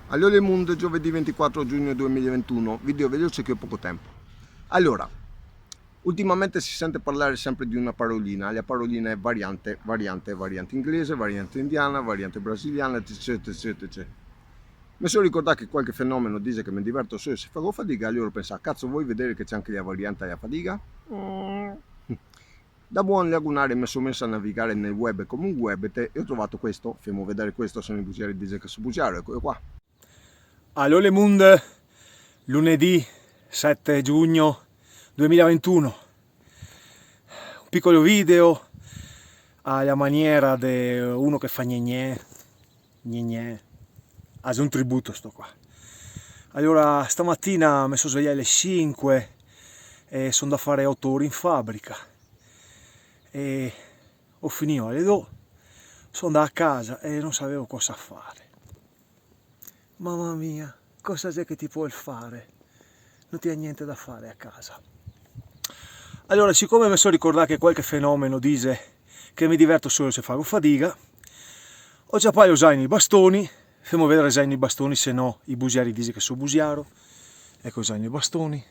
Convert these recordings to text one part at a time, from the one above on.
Allora il mondo, giovedì 24 giugno 2021, video veloce che ho poco tempo. Allora, ultimamente si sente parlare sempre di una parolina, la parolina è variante inglese, variante indiana, variante brasiliana, eccetera. Mi sono ricordato che qualche fenomeno dice che mi diverto solo se farò fatica, allora ho pensato, cazzo vuoi vedere che c'è anche la variante della fatica? Da buon lagunare mi sono messo a navigare nel web come un webete e ho trovato questo, fermo vedere questo, sono i bugiari dice che su bugiaro, eccolo qua. Allora Mund, lunedì 7 giugno 2021, un piccolo video alla maniera di uno che fa gnè, ha un tributo sto qua. Allora stamattina mi sono svegliato alle 5 e sono da fare 8 ore in fabbrica e ho finito alle 2, sono andato a casa e non sapevo cosa fare. Mamma mia, cosa c'è che ti puoi fare? Non ti ha niente da fare a casa. Allora, siccome mi sono ricordato che qualche fenomeno dice che mi diverto solo se farò fatica, ho già poi usare i bastoni, fammi vedere se i bastoni, se no i bugiari dicono che sono bugiaro. Ecco usare i bastoni.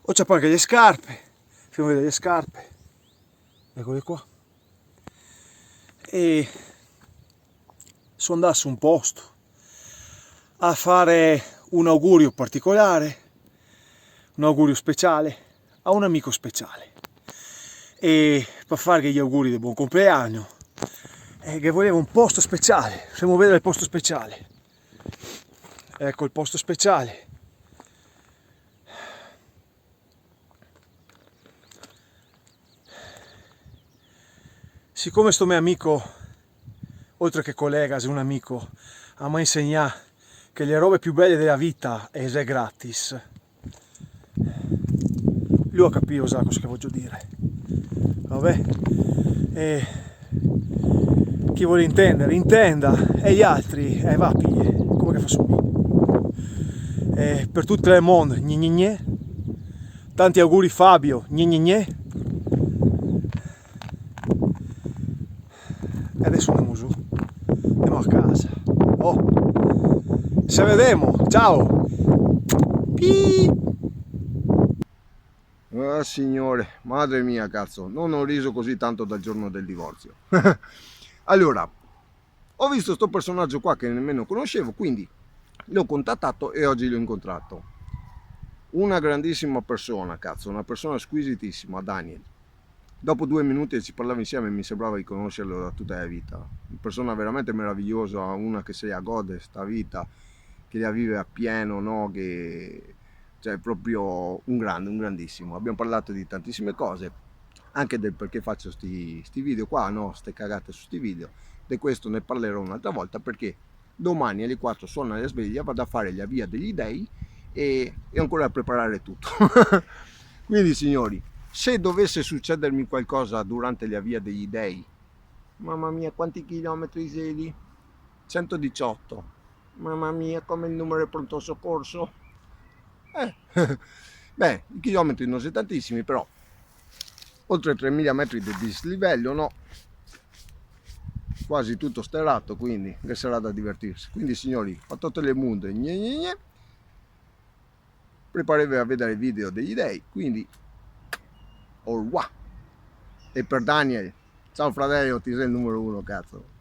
Ho già poi anche le scarpe, fammi vedere le scarpe, eccole qua. E sono andato su un posto a fare un augurio particolare, un augurio speciale a un amico speciale, e per fare gli auguri di buon compleanno che voleva un posto speciale. Facciamo vedere il posto speciale. Ecco il posto speciale. Siccome sto mio amico, oltre che collega, è un amico, mi insegnato che le robe più belle della vita è gratis, lui ha capito cosa voglio dire. Vabbè, e chi vuole intendere intenda, e gli altri va a piglie come che fa su. E per tutto il mondo gne. Tanti auguri Fabio, gne. E adesso andiamo su, andiamo a casa. Ci vediamo, ciao! Signore, madre mia cazzo, non ho riso così tanto dal giorno del divorzio. Allora, ho visto sto personaggio qua che nemmeno conoscevo, quindi l'ho contattato e oggi l'ho incontrato. Una grandissima persona, cazzo, una persona squisitissima, Daniel. Dopo 2 minuti che ci parlavo insieme mi sembrava di conoscerlo da tutta la vita. Una persona veramente meravigliosa, una che se la gode sta vita, che la vive appieno, no? Che cioè proprio un grande, un grandissimo. Abbiamo parlato di tantissime cose, anche del perché faccio sti video qua, no? Ste cagate su sti video. Di questo ne parlerò un'altra volta, perché domani alle 4 suona la sveglia, vado a fare la via degli dei e ancora a preparare tutto. Quindi signori, se dovesse succedermi qualcosa durante la via degli dei, mamma mia quanti chilometri sei? 118. Mamma mia, come il numero del pronto soccorso. Beh, i chilometri non sono tantissimi, però oltre 3000 metri di dislivello, no? Quasi tutto sterrato, quindi che sarà da divertirsi. Quindi signori, fatto le munde, preparatevi a vedere il video degli dei, quindi au revoir. E per Daniel, ciao fratello, ti sei il numero 1, cazzo.